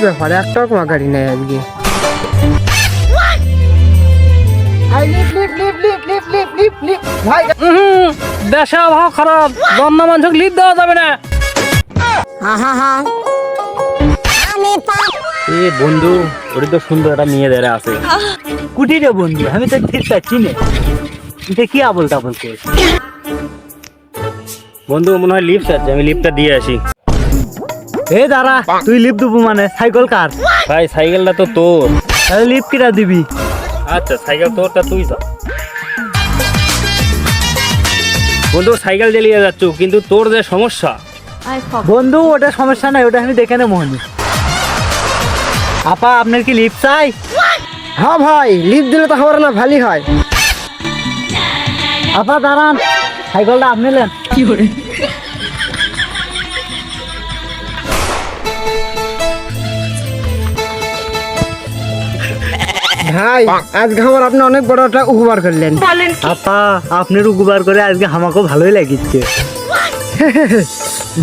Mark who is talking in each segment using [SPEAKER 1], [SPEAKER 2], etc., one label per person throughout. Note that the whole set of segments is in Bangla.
[SPEAKER 1] ব্যাপার, একটাও তোমার গাড়ি নেই আজকে। ভাই
[SPEAKER 2] দেশে আবহাওয়া খারাপ, জন্ম মানুষকে লিপ দেওয়া যাবে না। এ বন্ধু, ওটা তো সুন্দর একটা মেয়ে দাঁড়া আছে। কুটি রে বন্ধু, আমি তো ঠিক পাচ্ছি না, এটা কি আবল তাবল করছে। বন্ধু মনে হয় লিফট আছে, আমি লিফটটা দিয়ে আসি। এ দাঁড়া, তুই লিফট দেবো মানে সাইকেল কার? ভাই সাইকেলটা তো তোর, তাহলে লিফট কিরা দিবি? আচ্ছা সাইকেল তোরটা তুই যা। বন্ধু সাইকেল চালিয়ে যাচ্ছ, কিন্তু তোর যে সমস্যা। বন্ধু ওটা সমস্যা নাই, ওটা আমি দেখে নেবো। আপা আপনার কি লিফট চাই?
[SPEAKER 1] হ্যাঁ ভাই, লিফট দিলে তো আমার না ভালোই হয়।
[SPEAKER 2] আপা দাঁড়ান, সাইকেলটা আপনি নেন। কি করে
[SPEAKER 1] ভাই আজকে আমার আপনি অনেক বড় একটা উপকার করলেন।
[SPEAKER 2] আপা আপনার উপকার করে আজকে আমাকেও ভালোই লাগিচ্ছে।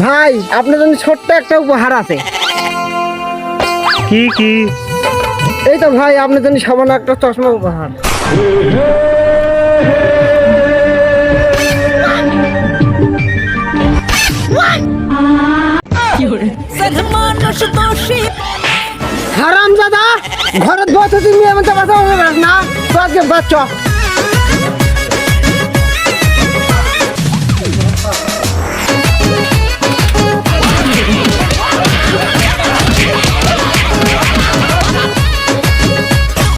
[SPEAKER 1] ভাই আপনার জন্য ছোট্ট একটা উপহার আছে।
[SPEAKER 2] কি কি?
[SPEAKER 1] এই তো ভাই আপনার জন্য সামান্য একটা চশমা উপহার। হারাম দাদা, ঘরের বসে তুমি এমন না তো আজকে বাচ্চা